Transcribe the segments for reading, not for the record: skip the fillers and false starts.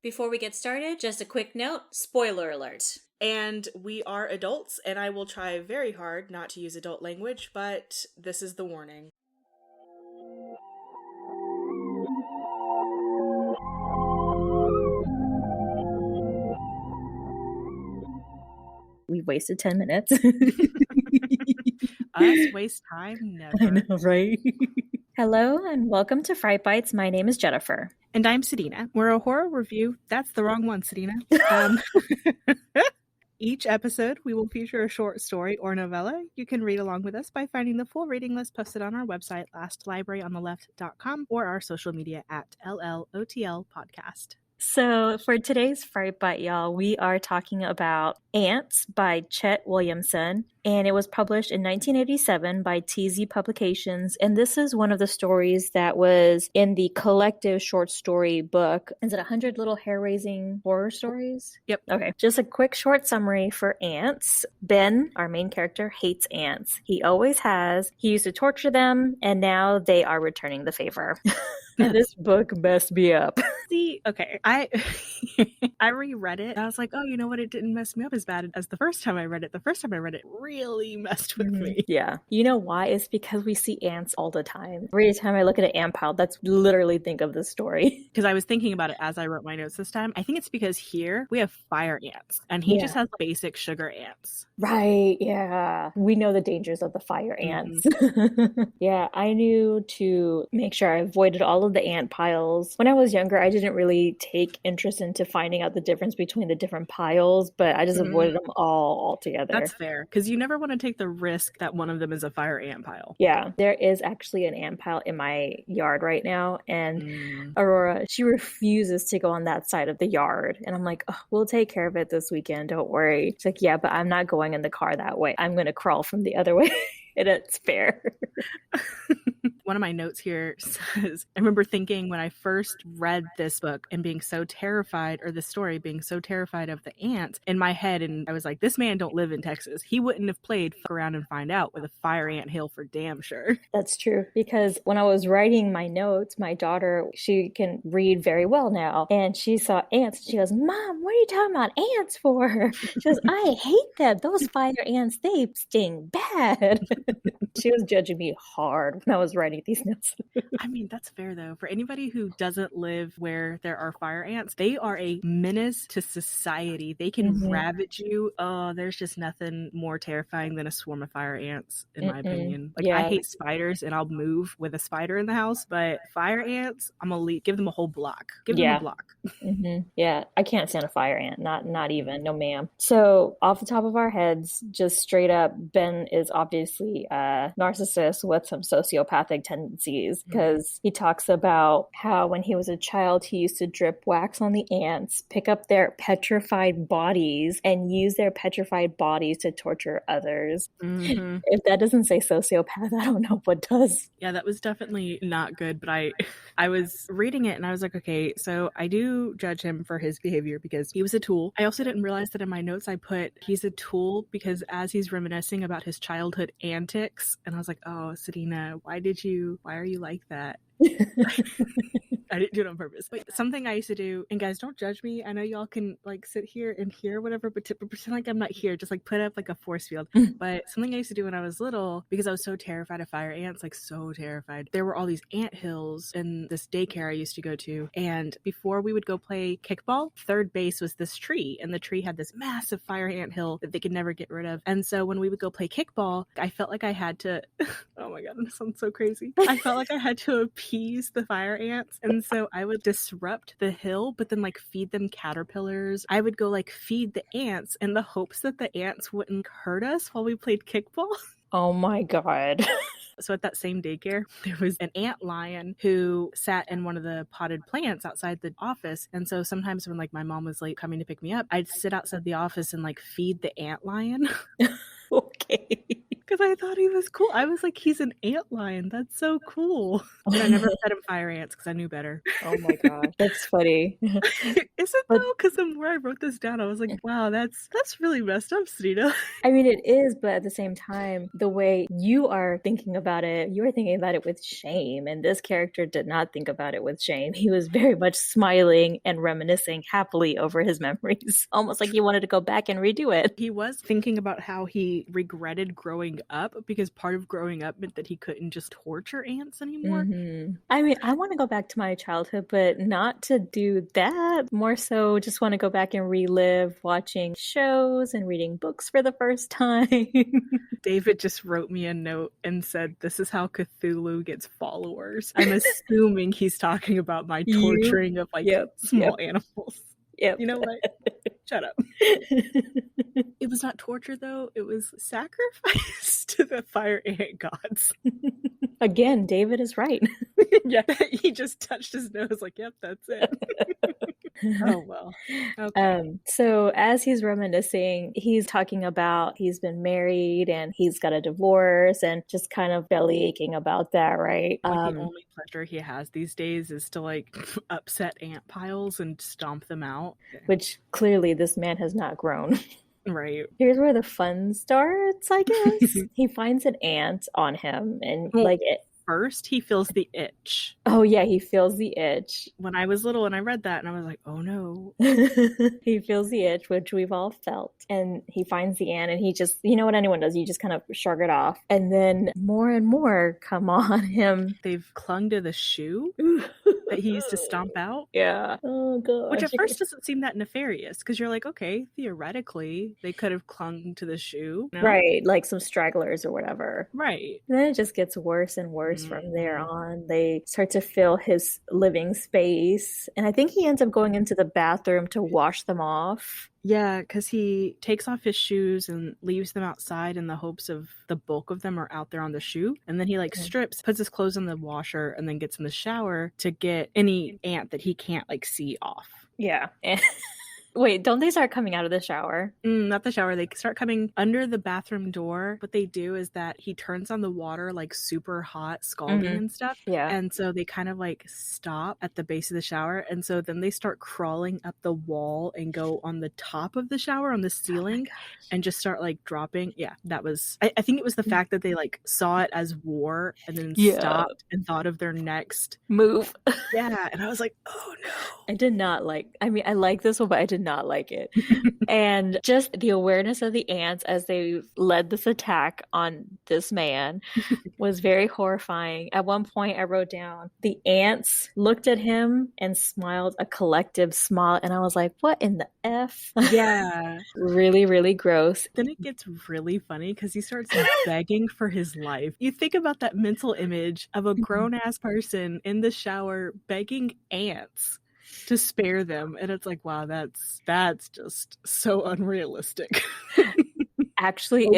Before we get started, just a quick note, spoiler alert. And we are adults, and I will try very hard not to use adult language, but this is the warning. We wasted 10 minutes. Us waste time? Never. I know, right? Hello and welcome to Fright Bites. My name is Jennifer. And I'm Sedina. We're a horror review. That's the wrong one, Sedina. Each episode, we will feature a short story or novella. You can read along with us by finding the full reading list posted on our website, lastlibraryonTheLeft.com, or our social media at LLOTL Podcast. So for today's Fright Bite, y'all, we are talking about Ants by Chet Williamson, and it was published in 1987 by TZ Publications, and this is one of the stories that was in the collective short story book. Is it 100 Little Hair-Raising Horror Stories? Yep. Okay, just a quick short summary for ants. Ben, our main character, hates ants. He always has. He used to torture them, and now they are returning the favor. And this book messed me up. See, okay, I reread it. I was like, oh, you know what? It didn't mess me up as bad as the first time I read it. The first time I read it really messed with me. Yeah. You know why? It's because we see ants all the time. Every time I look at an ant pile, that's literally think of this story. Because I was thinking about it as I wrote my notes this time. I think it's because here we have fire ants, and he just has basic sugar ants. Right. Yeah. We know the dangers of the fire ants. Yeah. I knew to make sure I avoided all of the ant piles. When I was younger, I didn't really take interest into finding out the difference between the different piles, but I just avoided them all altogether. That's fair, because you never want to take the risk that one of them is a fire ant pile. Yeah. There is actually an ant pile in my yard right now, and Aurora, she refuses to go on that side of the yard. And I'm like, oh, we'll take care of it this weekend. Don't worry. She's like, yeah, but I'm not going in the car that way. I'm going to crawl from the other way. And it's fair. One of my notes here says, I remember thinking when I first read this book and being so terrified, or the story being so terrified of the ants in my head, and I was like, this man don't live in Texas. He wouldn't have played fuck around and find out with a fire ant hill for damn sure. That's true, because when I was writing my notes, my daughter, she can read very well now, and she saw ants. She goes, Mom, what are you talking about ants for? She goes, I hate them. Those fire ants, they sting bad. She was judging me hard when I was writing these notes. I mean, that's fair though. For anybody who doesn't live where there are fire ants, they are a menace to society. They can ravage you. Oh, there's just nothing more terrifying than a swarm of fire ants, in my opinion. Like, I hate spiders, and I'll move with a spider in the house, but fire ants, I'm gonna give them a whole block. Give them a block. Yeah, I can't stand a fire ant. Not even. No, ma'am. So, off the top of our heads, just straight up, Ben is obviously a narcissist with some sociopathic tendencies, because he talks about how when he was a child, he used to drip wax on the ants, pick up their petrified bodies, and use their petrified bodies to torture others. If that doesn't say sociopath, I don't know what does. Yeah, that was definitely not good, but I was reading it and I was like, okay, so I do judge him for his behavior because he was a tool. I also didn't realize that in my notes I put he's a tool because as he's reminiscing about his childhood antics, and I was like, oh, Sedina, why are you like that? I didn't do it on purpose. But something I used to do, and guys, don't judge me. I know y'all can like sit here and hear whatever, but pretend like I'm not here. Just like put up like a force field. But something I used to do when I was little, because I was so terrified of fire ants, like so terrified. There were all these ant hills in this daycare I used to go to. And before we would go play kickball, third base was this tree. And the tree had this massive fire ant hill that they could never get rid of. And so when we would go play kickball, I felt like I had to, oh my God, this sounds so crazy. I felt like I had to appease the fire ants. And so I would disrupt the hill, but then like feed them caterpillars. I would go like feed the ants in the hopes that the ants wouldn't hurt us while we played kickball. Oh my God. So at that same daycare, there was an ant lion who sat in one of the potted plants outside the office. And so sometimes when like my mom was late coming to pick me up, I'd sit outside the office and like feed the ant lion. Okay. Because I thought he was cool. I was like, he's an antlion. That's so cool. But I never fed him fire ants because I knew better. Oh my gosh, that's funny. Is it though? Because the more I wrote this down, I was like, wow, that's really messed up, Snita. I mean, it is, but at the same time, the way you are thinking about it, you are thinking about it with shame. And this character did not think about it with shame. He was very much smiling and reminiscing happily over his memories, almost like he wanted to go back and redo it. He was thinking about how he regretted growing up because part of growing up meant that he couldn't just torture ants anymore. Mm-hmm. I mean, I want to go back to my childhood, but not to do that. More so, just want to go back and relive watching shows and reading books for the first time. David just wrote me a note and said, this is how Cthulhu gets followers. I'm assuming he's talking about my torturing of like small animals. Yep. You know what? Shut up. It was not torture though. It was sacrifice to the fire ant gods. Again, David is right. Yeah, he just touched his nose like, yep, that's it. Oh, well. Okay. So as he's reminiscing, he's talking about he's been married and he's got a divorce and just kind of belly aching about that, right? Like the only pleasure he has these days is to like upset ant piles and stomp them out. Which clearly this man has not grown. Right. Here's where the fun starts, I guess. He finds an ant on him and first he feels the itch. Oh yeah, he feels the itch. When I was little and I read that and I was like, oh no. He feels the itch, which we've all felt. And he finds the ant and he just, you know what anyone does, you just kind of shrug it off. And then more and more come on him. They've clung to the shoe that he used to stomp out. Yeah. Oh god. Which at first doesn't seem that nefarious because you're like, okay, theoretically they could have clung to the shoe. No? Right, like some stragglers or whatever. Right. And then it just gets worse and worse from there on. They start to fill his living space. And I think he ends up going into the bathroom to wash them off. Yeah, because he takes off his shoes and leaves them outside in the hopes of the bulk of them are out there on the shoe. And then he like strips, puts his clothes in the washer, and then gets in the shower to get any ant that he can't like see off. Yeah. Wait, don't they start coming out of the shower? Not the shower. They start coming under the bathroom door. What they do is that he turns on the water like super hot, scalding and stuff. Yeah. And so they kind of like stop at the base of the shower. And so then they start crawling up the wall and go on the top of the shower on the ceiling and just start like dropping. Yeah, that was, I think it was the fact that they like saw it as war and then stopped and thought of their next move. Yeah. And I was like, oh no. I did not like, I mean, I like this one, but I did not like it. And just the awareness of the ants as they led this attack on this man was very horrifying. At one point I wrote down, the ants looked at him and smiled a collective smile. And I was like, what in the F? Yeah. Really, really gross. Then it gets really funny because he starts begging for his life. You think about that mental image of a grown-ass person in the shower begging ants to spare them, and it's like, wow, that's just so unrealistic. Actually,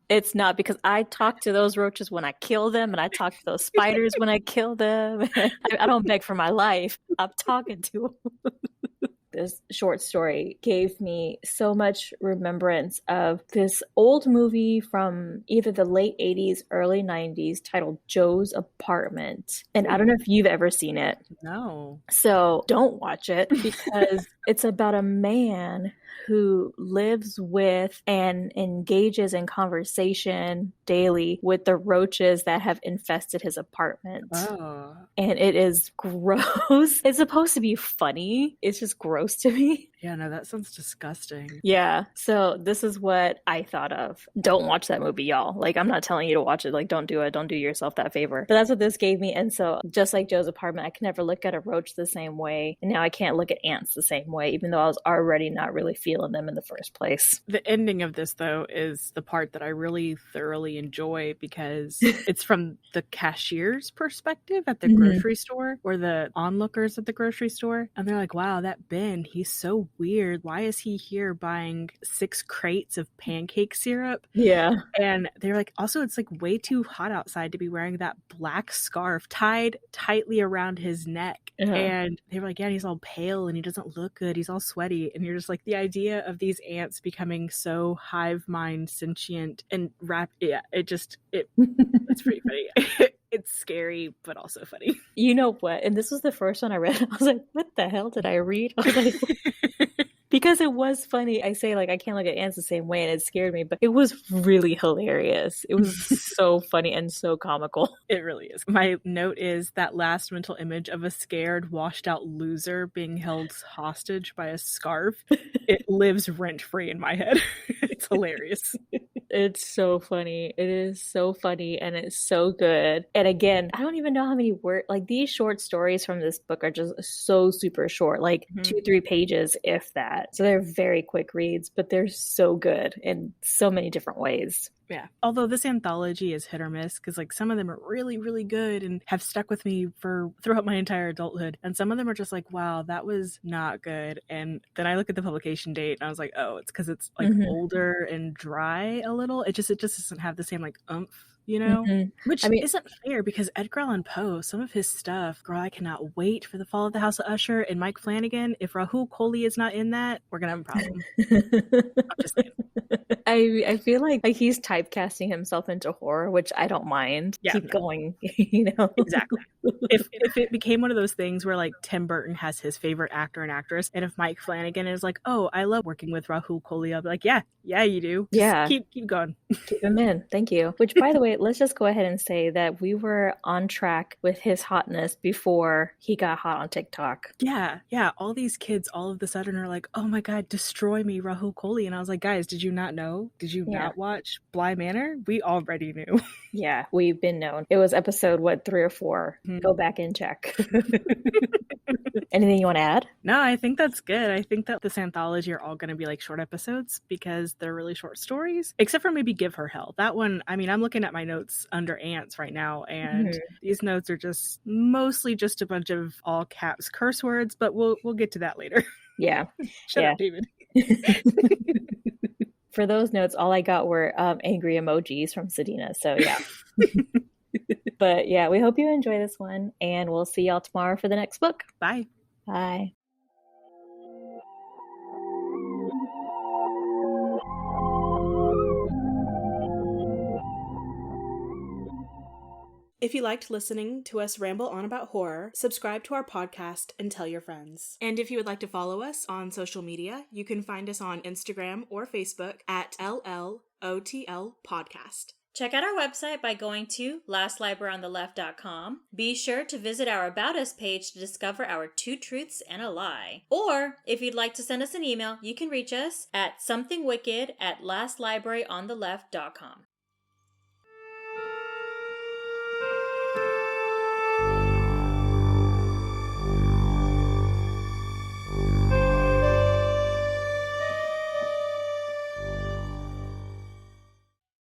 it's not, because I talk to those roaches when I kill them, and I talk to those spiders when I kill them. I don't beg for my life. I'm talking to them. This short story gave me so much remembrance of this old movie from either the late 80s, early 90s titled Joe's Apartment. And I don't know if you've ever seen it. No. So don't watch it, because it's about a man who lives with and engages in conversation daily with the roaches that have infested his apartment. Oh. And it is gross. It's supposed to be funny. It's just gross to me. Yeah, no, that sounds disgusting. Yeah. So this is what I thought of. Don't watch that movie, y'all. Like, I'm not telling you to watch it. Like, don't do it. Don't do yourself that favor. But that's what this gave me. And so just like Joe's Apartment, I can never look at a roach the same way. And now I can't look at ants the same way, even though I was already not really feeling them in the first place. The ending of this, though, is the part that I really thoroughly enjoy, because it's from the cashier's perspective at the grocery store, or the onlookers at the grocery store. And they're like, wow, that Ben, he's so weird. Why is he here buying 6 crates of pancake syrup? Yeah. And they're like, also, it's like way too hot outside to be wearing that black scarf tied tightly around his neck. And they were like, yeah, he's all pale and he doesn't look good. He's all sweaty. And you're just like, the idea of these ants becoming so hive mind sentient and it's pretty funny. It's scary, but also funny. You know what? And this was the first one I read. I was like, what the hell did I read? I was like, because it was funny. I say, like, I can't look at ants the same way, and it scared me, but it was really hilarious. It was so funny and so comical. It really is. My note is that last mental image of a scared, washed out loser being held hostage by a scarf. It lives rent free in my head. It's hilarious. It's so funny. It is so funny, and it's so good. And again, I don't even know how many words, like, these short stories from this book are just so super short, like 2-3 pages, if that. So they're very quick reads, but they're so good in so many different ways. Yeah. Although this anthology is hit or miss, because like some of them are really, really good and have stuck with me throughout my entire adulthood. And some of them are just like, wow, that was not good. And then I look at the publication date and I was like, oh, it's because it's like older and dry a little. It just doesn't have the same like oomph, you know? Which isn't fair, because Edgar Allan Poe, some of his stuff, girl, I cannot wait for The Fall of the House of Usher and Mike Flanagan. If Rahul Kohli is not in that, we're gonna have a problem. I'm just saying. I feel like he's typecasting himself into horror, which I don't mind. Yeah, Keep going, you know? Exactly. If it became one of those things where like Tim Burton has his favorite actor and actress, and if Mike Flanagan is like, oh, I love working with Rahul Kohli, I'll be like, yeah, you do. Yeah. Just keep going. Keep him in. Thank you. Which, by the way, let's just go ahead and say that we were on track with his hotness before he got hot on TikTok. Yeah. All these kids all of a sudden are like, oh my God, destroy me, Rahul Kohli. And I was like, guys, did you not know? Did you not watch Bly Manor? We already knew. Yeah, we've been known. It was episode, 3 or 4? Go back and check. Anything you want to add? No, I think that's good. I think that this anthology are all going to be like short episodes because they're really short stories, except for maybe Give Her Hell. That one, I mean, I'm looking at my notes under ants right now, and these notes are just mostly just a bunch of all caps curse words, but we'll get to that later. Yeah. Shut up, David. For those notes, all I got were angry emojis from Sedina. So yeah. But yeah, we hope you enjoy this one, and we'll see y'all tomorrow for the next book. Bye. Bye. If you liked listening to us ramble on about horror, subscribe to our podcast and tell your friends. And if you would like to follow us on social media, you can find us on Instagram or Facebook at LLOTL Podcast. Check out our website by going to lastlibraryonTheLeft.com. Be sure to visit our About Us page to discover our 2 truths and a lie. Or, if you'd like to send us an email, you can reach us at somethingwicked@lastlibraryonTheLeft.com.